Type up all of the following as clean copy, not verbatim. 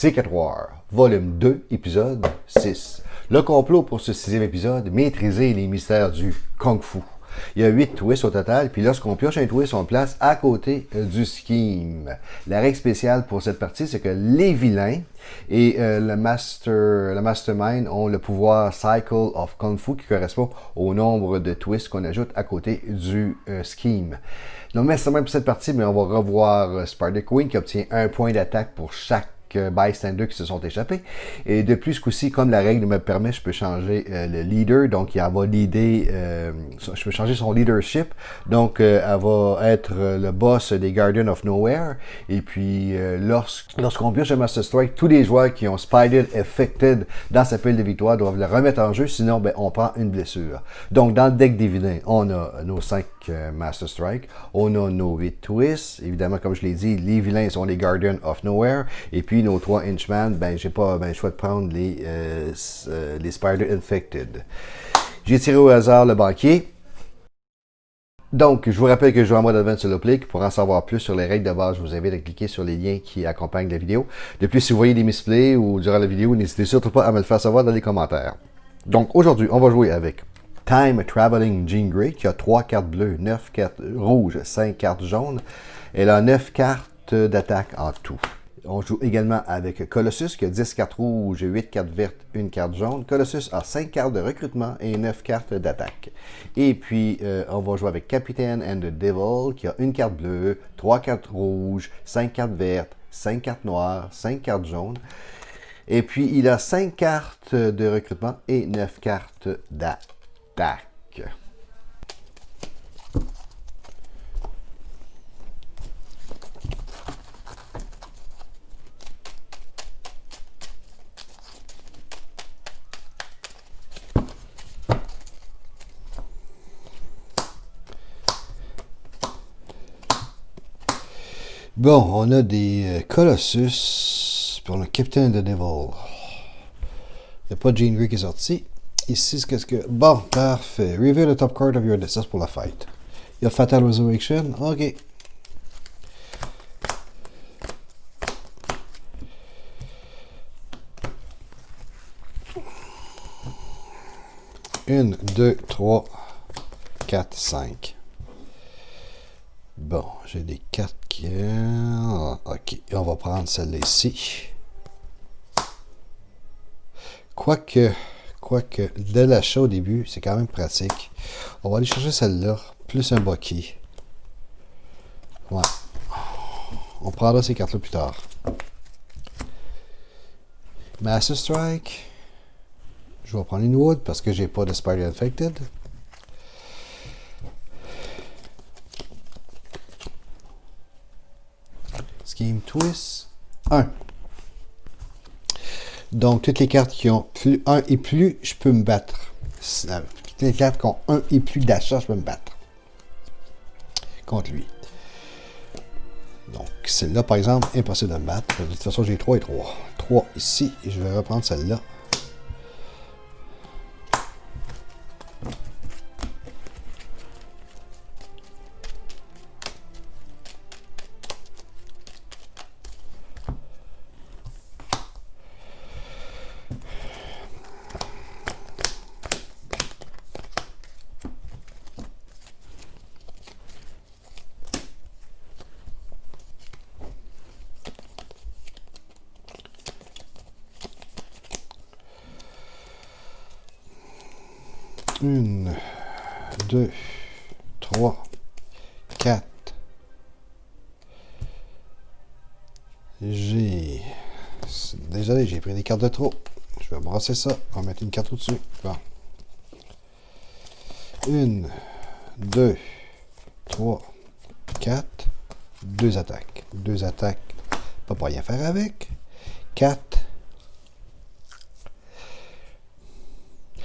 Secret War, volume 2, épisode 6. Le complot pour ce 6e épisode, maîtriser les mystères du Kung Fu. Il y a 8 twists au total, puis lorsqu'on pioche un twist, on le place à côté du scheme. La règle spéciale pour cette partie, c'est que les vilains et le mastermind ont le pouvoir Cycle of Kung Fu qui correspond au nombre de twists qu'on ajoute à côté du scheme. Le mastermind pour cette partie, mais on va revoir Spider Queen qui obtient 1 point d'attaque pour chaque bystanders qui se sont échappés. Et de plus, ce coup-ci, comme la règle me permet, je peux changer le leader. Donc, elle va leader, je peux changer son leadership. Donc, elle va être le boss des Guardians of Nowhere. Et puis, lorsqu'on pioche un Master Strike, tous les joueurs qui ont Spider Affected dans sa pile de victoire doivent le remettre en jeu. Sinon, ben, on prend une blessure. Donc, dans le deck des vilains, on a nos 5 Master Strike. On a nos 8 twists. Évidemment, comme je l'ai dit, les vilains sont les Guardians of Nowhere. Et puis, nos 3 Inchman, ben, j'ai pas le choix de prendre les Spider Infected. J'ai tiré au hasard le banquier. Donc, je vous rappelle que je joue en mode Advanced Solo Play. Pour en savoir plus sur les règles de base, je vous invite à cliquer sur les liens qui accompagnent la vidéo. De plus, si vous voyez des misplays ou durant la vidéo, n'hésitez surtout pas à me le faire savoir dans les commentaires. Donc, aujourd'hui, on va jouer avec Time Traveling Jean Grey, qui a 3 cartes bleues, 9 cartes rouges, 5 cartes jaunes. Elle a 9 cartes d'attaque en tout. On joue également avec Colossus qui a 10 cartes rouges, 8 cartes vertes, 1 carte jaune. Colossus a 5 cartes de recrutement et 9 cartes d'attaque. Et puis, on va jouer avec Captain and the Devil qui a 1 carte bleue, 3 cartes rouges, 5 cartes vertes, 5 cartes noires, 5 cartes jaunes. Et puis, il a 5 cartes de recrutement et 9 cartes d'attaque. Bon, on a des Colossus pour le Captain de Devil. Il n'y a pas de Jean Grey qui est sorti. Ici, qu'est-ce que... Bon, parfait. Reveal the top card of your deck. Ça, c'est pour la fight. Il y a Fatal Resurrection. OK. Une, deux, trois, 4, 5. Bon, j'ai des cartes qui... OK, on va prendre celle-là ici. Quoique, dès l'achat au début, c'est quand même pratique. On va aller chercher celle-là, plus un bucky. Ouais. On prendra ces cartes-là plus tard. Master Strike. Je vais prendre une Wood parce que j'ai pas de Spider Infected. Scheme Twist. 1. Donc, toutes les cartes qui ont plus 1 et plus, je peux me battre. Toutes les cartes qui ont 1 et plus d'achat, je peux me battre. Contre lui. Donc, celle-là, par exemple, impossible de me battre. De toute façon, j'ai 3 et 3. 3 ici, et je vais reprendre celle-là. Une, 2, 3, 4. Désolé, j'ai pris des cartes de trop. Je vais brasser ça. On va mettre une carte au-dessus. Bon. 1, 2, 3, 4. 2 attaques. 2 attaques. Pas rien faire avec. 4.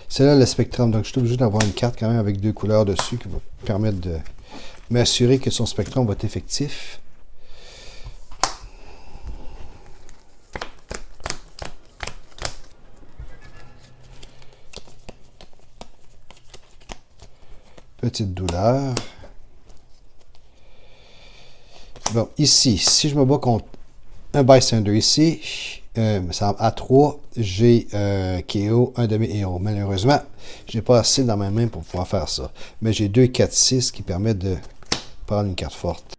C'est là le spectrum, donc je suis obligé d'avoir une carte quand même avec 2 couleurs dessus qui va permettre de m'assurer que son spectrum va être effectif. Petite douleur. Bon, ici, si je me bats contre un bystander ici, À 3, j'ai KO, un demi-héros. Malheureusement, j'ai pas assez dans ma main pour pouvoir faire ça. Mais j'ai 2, 4, 6 qui permettent de prendre une carte forte.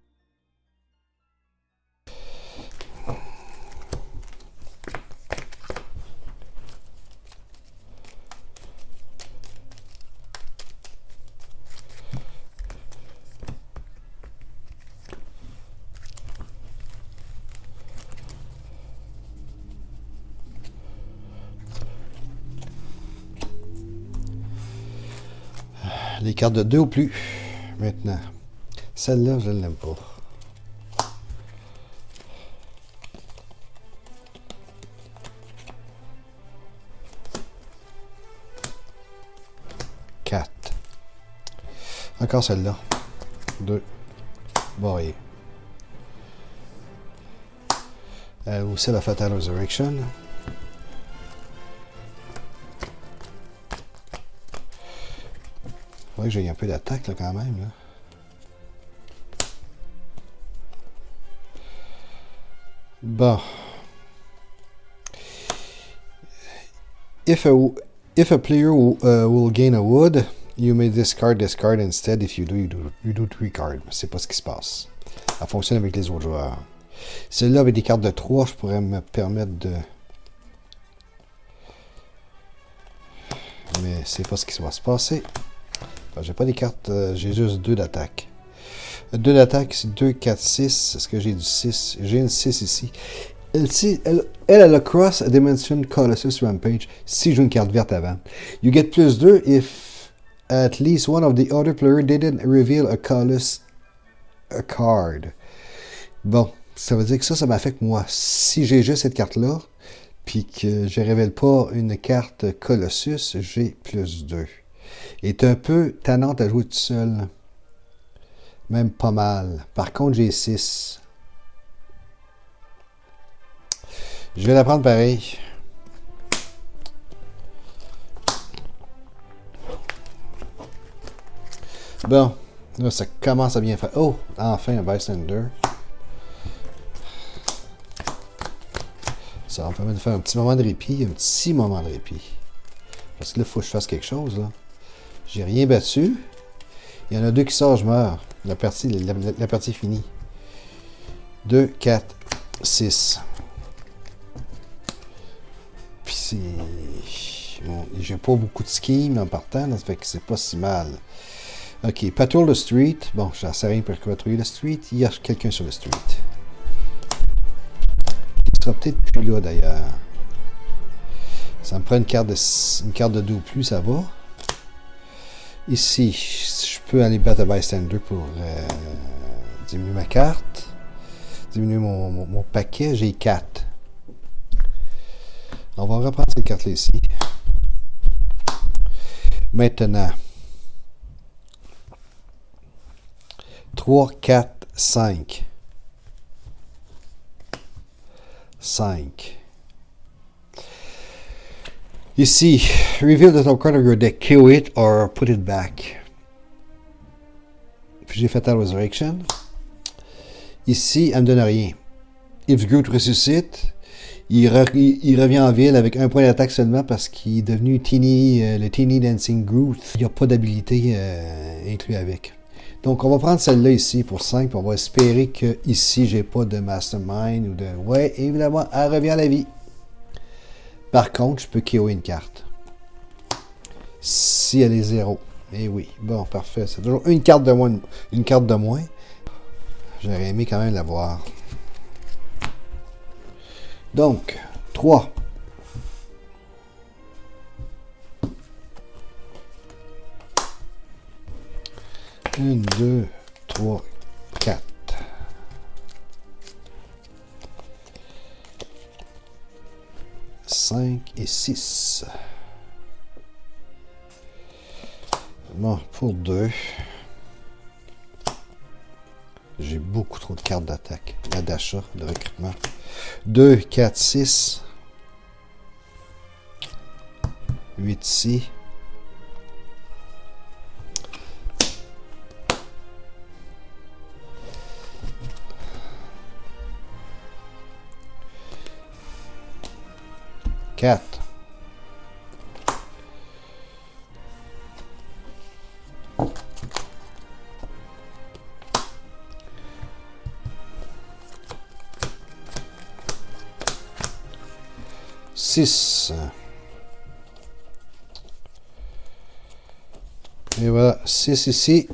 Les cartes de 2 ou plus, maintenant. Celle-là, je ne l'aime pas. Encore celle-là. 2. Barré. Aussi la Fatal Resurrection. Il faudrait que j'ai un peu d'attaque là, quand même. Là. Bon. If a player will gain a wood, you may discard this card instead. If you do, you do 3 cards. C'est pas ce qui se passe. Ça fonctionne avec les autres joueurs. Celle-là, avec des cartes de 3, je pourrais me permettre de... Mais c'est pas ce qui va se passer. J'ai pas des cartes, j'ai juste 2 d'attaque. 2 d'attaque, c'est 2, 4, 6. Est-ce que j'ai du 6? J'ai une 6 ici. Elle a le Cross Dimension Colossus Rampage si je joue une carte verte avant. You get plus 2 if at least one of the other players didn't reveal a Colossus card. Bon, ça veut dire que ça m'affecte moi. Si j'ai juste cette carte-là, puis que je ne révèle pas une carte Colossus, j'ai plus 2. Est un peu tannante à jouer tout seul. Même pas mal. Par contre, j'ai 6. Je vais la prendre pareil. Bon, là, ça commence à bien faire. Oh, enfin un bystander. Ça va me permettre de faire un petit moment de répit. Parce que là, il faut que je fasse quelque chose. Là. J'ai rien battu. Il y en a 2 qui sortent, je meurs. La partie est finie. 2, 4, 6. Puis c'est... Bon, j'ai pas beaucoup de schemes en partant, ça fait que c'est pas si mal. Ok, patrol the street. Bon, j'en sais rien pour patrouiller le street. Il y a quelqu'un sur le street. Il sera peut-être plus là d'ailleurs. Ça me prend une carte de 2 ou plus, ça va. Ici, je peux aller battre un bystander pour diminuer ma carte. Diminuer mon paquet. J'ai 4. On va reprendre cette carte-là ici. Maintenant. 3, 4, 5. 5. Ici, reveal the top card of your deck. KO it or put it back. Puis j'ai Fatal Resurrection. Ici, elle me donne rien. If Groot ressuscite, il revient en ville avec 1 point d'attaque seulement parce qu'il est devenu le Teeny Dancing Groot. Il n'y a pas d'habilité inclus avec. Donc, on va prendre celle-là ici pour 5, puis on va espérer que ici j'ai pas de Mastermind ou de... Ouais, évidemment, elle revient à la vie. Par contre, je peux KO une carte. Si elle est 0. Eh oui, bon, parfait. C'est toujours une carte de moins. J'aurais aimé quand même l'avoir. Donc, 3. Une, 2, 3, 4. 5 et 6. Bon, pour 2. J'ai beaucoup trop de cartes d'attaque. D'achat, de recrutement. 2, 4, 6. 8 ici. 4. Six. Et voilà, 6 ici.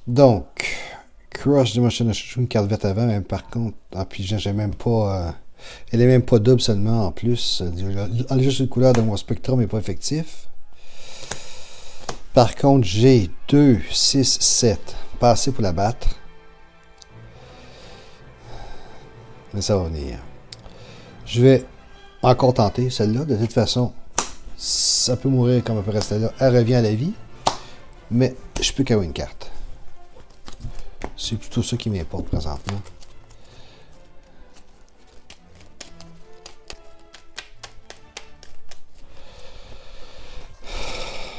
Donc, Crush Demolition, je joue une carte verte avant, mais par contre, en pigeon, j'ai même pas. Elle est même pas double seulement en plus. Juste une couleur de mon Spectrum n'est pas effectif. Par contre, j'ai 2, 6, 7. Pas assez pour la battre. Mais ça va venir. Je vais encore tenter celle-là. De toute façon, ça peut mourir comme elle peut rester là. Elle revient à la vie. Mais je peux carrer une carte. C'est plutôt ça qui m'importe présentement.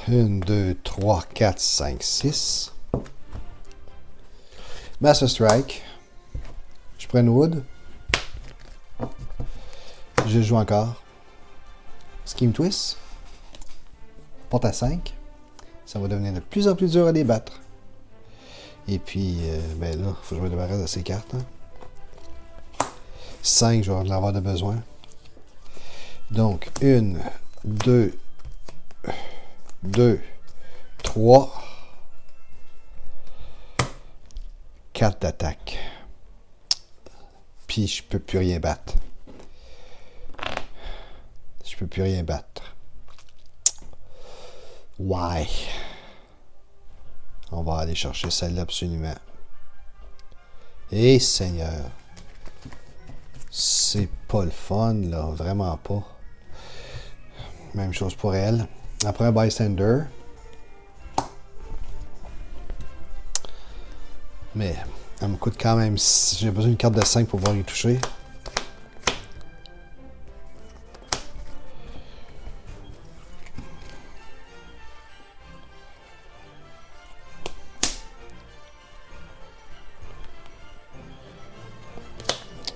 Une, deux, trois, quatre, cinq, six. Master Strike. Je prends une Wood. Je joue encore. Scheme Twist. Porte à 5. Ça va devenir de plus en plus dur à les battre. Et puis, ben là, il faut que je me débarrasse de ces cartes. 5, je vais en avoir de besoin. Donc, 1, 2, 3, 4 d'attaque. Puis, je peux plus rien battre. Je peux plus rien battre. Why? On va aller chercher celle-là absolument. Et Seigneur. C'est pas le fun, là. Vraiment pas. Même chose pour elle. Après un bystander. Mais elle me coûte quand même... J'ai besoin d'une carte de 5 pour pouvoir y toucher.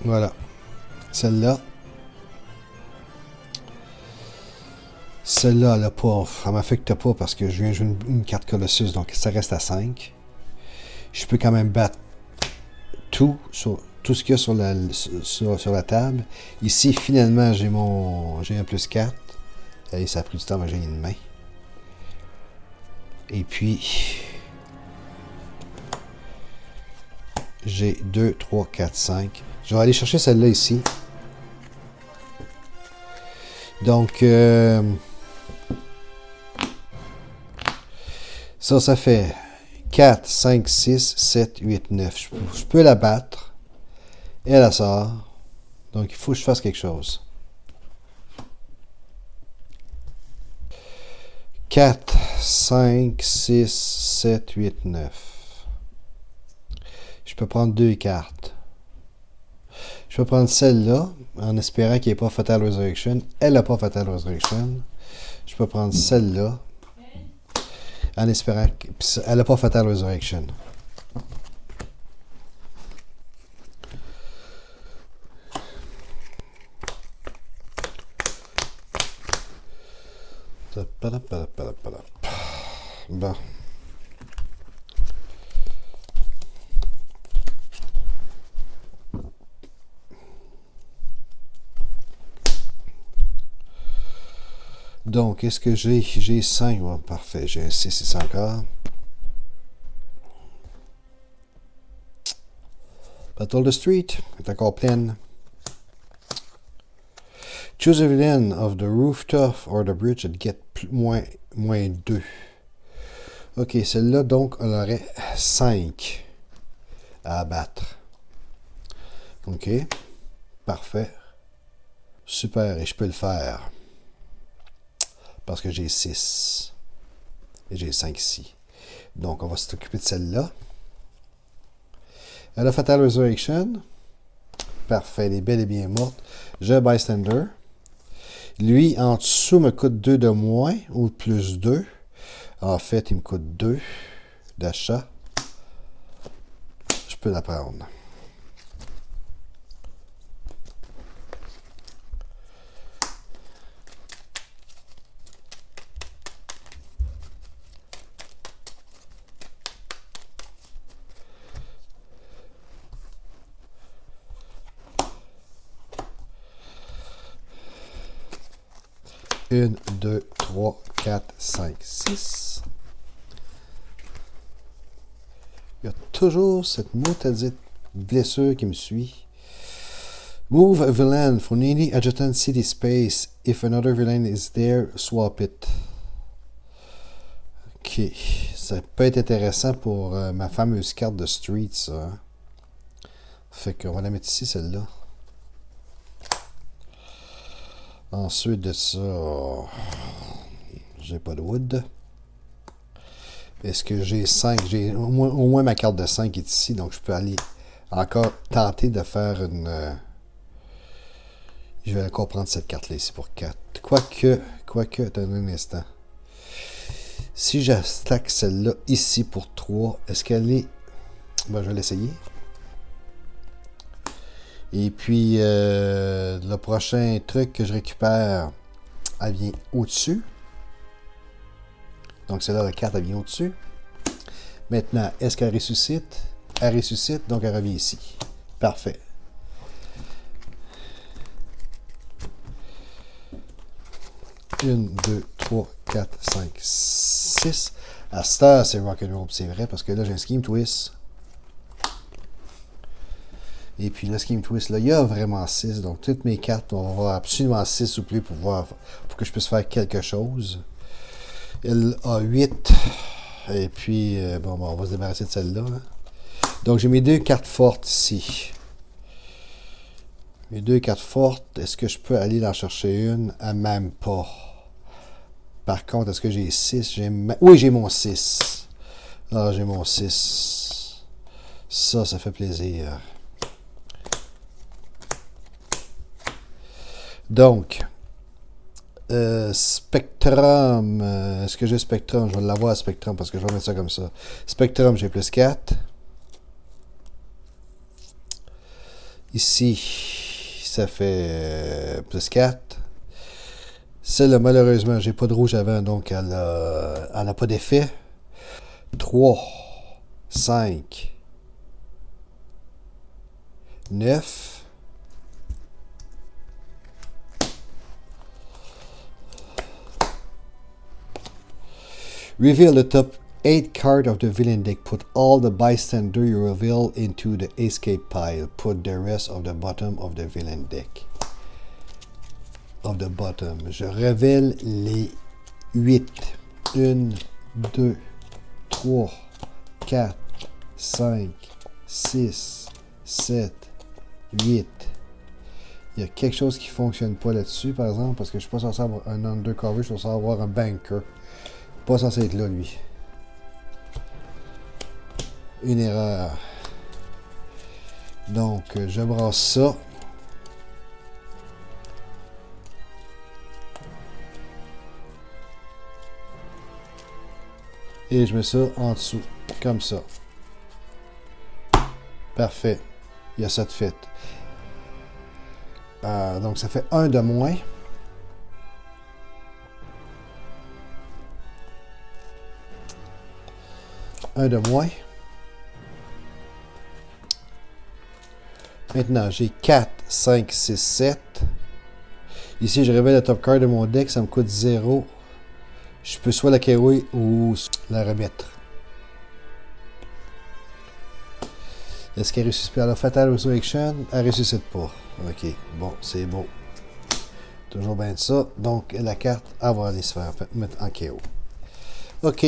Voilà. Celle-là. Celle-là, elle m'affecte pas parce que je viens de jouer une carte Colossus, donc ça reste à 5. Je peux quand même battre tout ce qu'il y a sur la table. Ici, finalement, j'ai un plus 4. Et ça a pris du temps, mais j'ai une main. Et puis, j'ai 2, 3, 4, 5. Je vais aller chercher celle-là ici. Donc, ça fait 4, 5, 6, 7, 8, 9. Je peux la battre. Et elle sort. Donc, il faut que je fasse quelque chose. 4, 5, 6, 7, 8, 9. Je peux prendre 2 cartes. Je peux prendre celle-là, en espérant qu'il n'y ait pas Fatal Resurrection. Elle n'a pas Fatal Resurrection. Je peux prendre celle-là, en espérant qu'elle n'a pas Fatal Resurrection. Bon. Donc, est-ce que j'ai 5? Ouais, parfait, j'ai un 6 ici encore. Battle the Street est encore pleine. Choose a villain of the rooftop or the bridge and get moins 2. Ok, celle-là, donc, elle aurait 5 à abattre. Ok, parfait. Super, et je peux le faire. Parce que j'ai 6. Et j'ai 5 ici. Donc, on va s'occuper de celle-là. Elle a Fatal Resurrection. Parfait, elle est bel et bien morte. J'ai un bystander. Lui, en dessous, me coûte 2 de moins, ou plus 2. En fait, il me coûte 2 d'achat. Je peux la prendre. 1, 2, 3, 4, 5, 6. Il y a toujours cette motadite blessure qui me suit. Move a villain from any adjacent city space. If another villain is there, swap it. Ok. Ça peut être intéressant pour ma fameuse carte de Street, ça. Hein? Fait qu'on va la mettre ici, celle-là. Ensuite de ça, j'ai pas de wood. Est-ce que j'ai 5? J'ai au moins ma carte de 5 est ici, donc je peux aller encore tenter de faire une... je vais encore prendre cette carte-là ici pour 4. Quoique, attendez un instant. Si je stack celle-là ici pour 3, est-ce qu'elle est... Ben, je vais l'essayer. Et puis, le prochain truc que je récupère, elle vient au-dessus. Donc, celle-là, la carte, elle vient au-dessus. Maintenant, est-ce qu'elle ressuscite? Elle ressuscite, donc elle revient ici. Parfait. Une, 2, 3, 4, 5, 6. À cette heure, c'est rock'n'roll, c'est vrai, parce que là, j'ai un Scheme Twist. Et puis, le Scheme Twist, là, il y a vraiment 6. Donc, toutes mes cartes vont avoir absolument 6 ou plus pour que je puisse faire quelque chose. Elle a 8. Et puis, bon, on va se débarrasser de celle-là. Hein. Donc, j'ai mes 2 cartes fortes ici. Mes 2 cartes fortes, est-ce que je peux aller en chercher une? Même pas. Par contre, est-ce que j'ai 6? Oui, j'ai mon 6. Ah, j'ai mon 6. Ça fait plaisir. Donc, Spectrum. Est-ce que j'ai Spectrum? Je vais l'avoir à Spectrum parce que je vais mettre ça comme ça. Spectrum, j'ai plus 4. Ici, ça fait plus 4. Celle-là, malheureusement, j'ai pas de rouge avant, donc elle n'a pas d'effet. 3, 5, 9. Reveal the top 8 cards of the villain deck. Put all the bystander you reveal into the escape pile. Put the rest of the bottom of the villain deck. Of the bottom. Je révèle les 8. 1, 2, 3, 4, 5, 6, 7, 8. Il y a quelque chose qui ne fonctionne pas là-dessus, par exemple, parce que je ne suis pas censé avoir un undercover, je suis censé avoir un banker. Pas censé être là, lui. Une erreur. Donc, je brasse ça. Et je mets ça en dessous, comme ça. Parfait. Il y a ça de fait. Donc, ça fait 1 de moins. Un de moins. Maintenant, j'ai 4, 5, 6, 7. Ici, je révèle la top card de mon deck. Ça me coûte 0. Je peux soit la carry ou la remettre. Est-ce qu'elle ressuscite? Alors, Fatal Resurrection, elle ressuscite pas. Ok, bon, c'est beau. Toujours bien de ça. Donc, la carte, elle va aller se faire mettre en KO. Ok,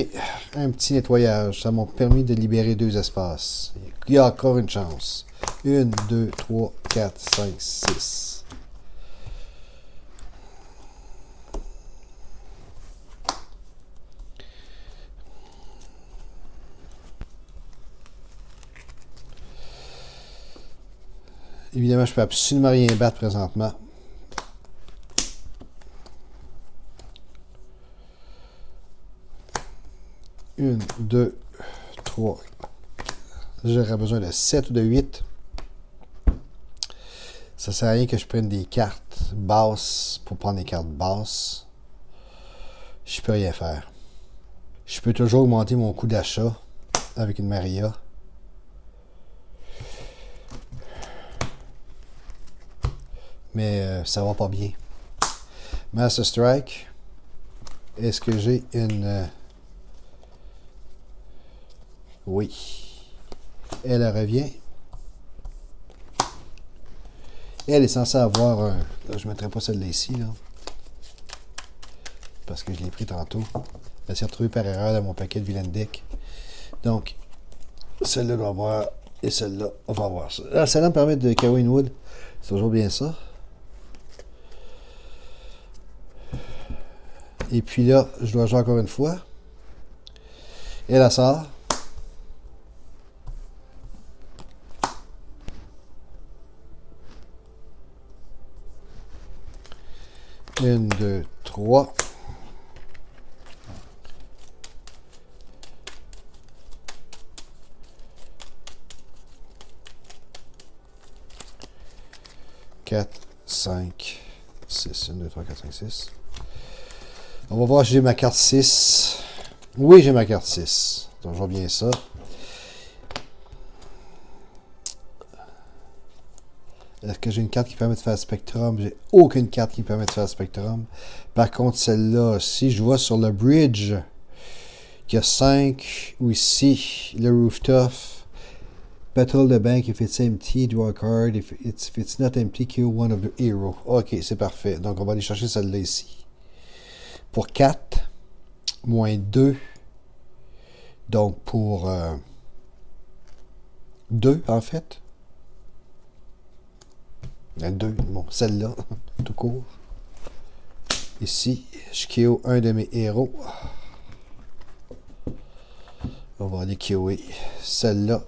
un petit nettoyage. Ça m'a permis de libérer 2 espaces. Il y a encore une chance. 1, 2, 3, 4, 5, 6. Évidemment, je ne peux absolument rien battre présentement. Une, 2, 3. J'aurais besoin de 7 ou de 8. Ça sert à rien que je prenne des cartes basses pour prendre des cartes basses. Je peux rien faire. Je peux toujours augmenter mon coût d'achat avec une Maria. Mais ça va pas bien. Master Strike. Est-ce que j'ai une... Oui. Elle revient. Elle est censée avoir un... Là, je ne mettrai pas celle-là ici, là. Parce que je l'ai pris tantôt. Elle s'est retrouvée par erreur dans mon paquet de vilain deck. Donc, celle-là doit avoir... Et celle-là, on va avoir ça. Ah, celle-là me permet de Kawain Wood. C'est toujours bien ça. Et puis là, je dois jouer encore une fois. Et la sort. Une, deux, trois. Quatre, cinq, six. Une, deux, trois, quatre, cinq, six. On va voir si j'ai ma carte 6. Oui, j'ai ma carte 6. Donc, je vois bien ça. Est-ce que j'ai une carte qui permet de faire Spectrum? J'ai aucune carte qui permet de faire Spectrum. Par contre, celle-là, si je vois sur le bridge qu'il y a 5, ou ici, le rooftop, Patrol the bank, if it's empty, draw a card. If it's not empty, kill one of the hero. Ok, c'est parfait. Donc, on va aller chercher celle-là ici. Pour 4, moins 2. Donc, pour 2, en fait. 2, bon, celle-là, tout court. Ici, je KO un de mes héros. On va aller KOer celle-là.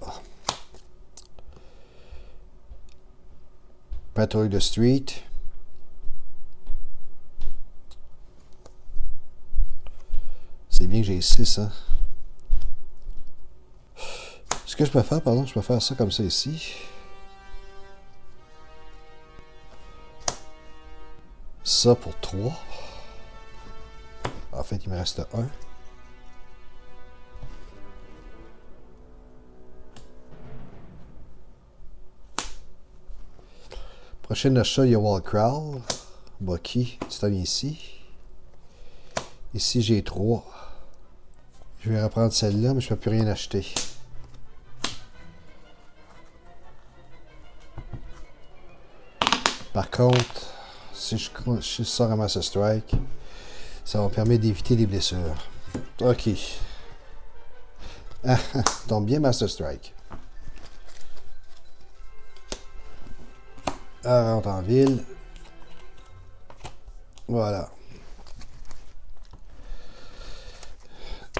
Patrouille de Street. C'est bien que j'ai 6, hein. Ce que je peux faire, pardon, je peux faire ça comme ça ici. Ça pour 3. En fait, il me reste 1. Prochain achat, il y a Wallcrawl. Bucky, tu t'en viens ici. Ici, j'ai 3. Je vais reprendre celle-là, mais je ne peux plus rien acheter. Par contre, si je sors un Master Strike, ça va me permettre d'éviter les blessures. Ok. Ah, tombe bien Master Strike. Elle rentre en ville. Voilà.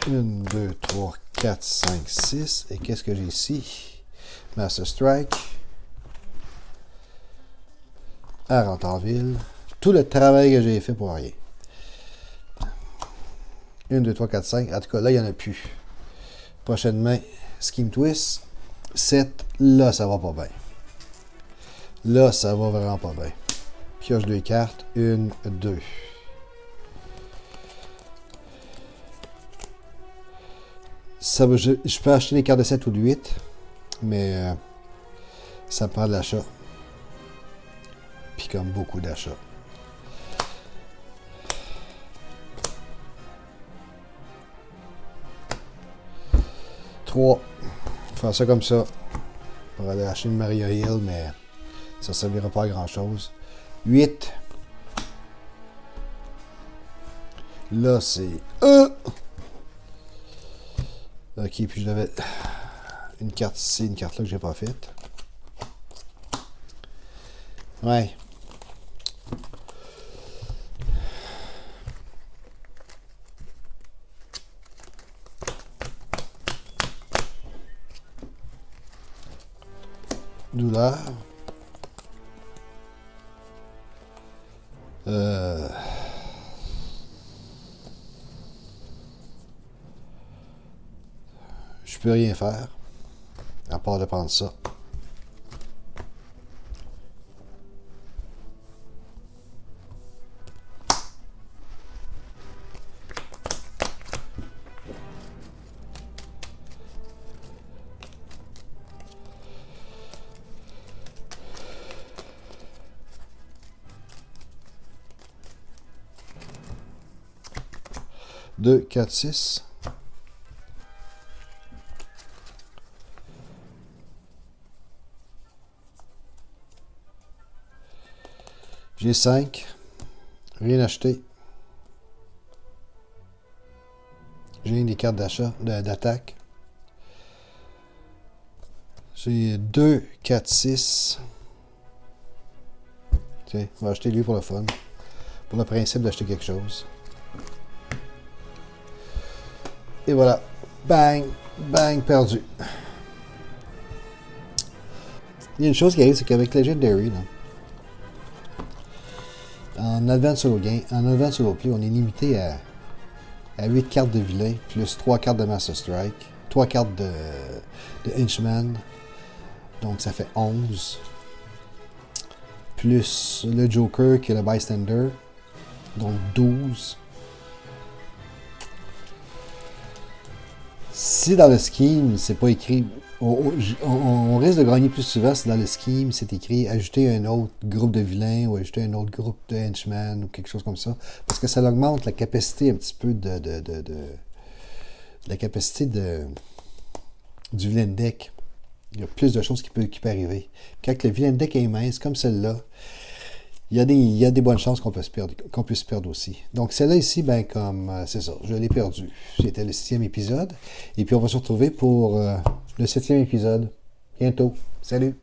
1, 2, 3, 4, 5, 6. Et qu'est-ce que j'ai ici? Master Strike. Elle rentre en ville. Tout le travail que j'ai fait pour rien. 1, 2, 3, 4, 5. En tout cas, là, il n'y en a plus. Prochaine main, Scheme Twist. 7. Là, ça va pas bien. Là, ça va vraiment pas bien. Pioche 2 cartes. 1, 2. Ça, je peux acheter les cartes de 7 ou de 8. Mais ça prend de l'achat. Puis comme beaucoup d'achats. Faire ça comme ça. Pour aller acheter une Maria Hill, mais ça ne servira pas à grand chose. 8. Là, c'est 1. Ok, puis j'avais une carte ici, une carte là que j'ai pas faite. Ouais. Douleur. Je peux rien faire à part de prendre ça. 2, 4, 6. J'ai 5. Rien acheté. J'ai des cartes d'achat, d'attaque. J'ai 2, 4, 6. Tiens, on va acheter lui pour le fun. Pour le principe d'acheter quelque chose. Et voilà. Bang! Bang! Perdu. Il y a une chose qui arrive, c'est qu'avec Legendary, là, en Advance Solo Play, on est limité à 8 cartes de vilain, plus 3 cartes de Master Strike, 3 cartes de Henchman. Donc ça fait 11. Plus le Joker qui est le Bystander. Donc 12. Si dans le scheme, c'est pas écrit... On risque de gagner plus souvent si dans le scheme, c'est écrit ajouter un autre groupe de vilains ou ajouter un autre groupe de henchmen ou quelque chose comme ça. Parce que ça augmente la capacité un petit peu la capacité du vilain deck. Il y a plus de choses qui peuvent arriver. Quand le vilain deck est mince, comme celle-là, il y a des bonnes chances qu'on puisse perdre aussi. Donc celle-là ici, ben comme c'est ça, je l'ai perdu. C'était le 6e épisode. Et puis on va se retrouver pour le 7e épisode. Bientôt. Salut!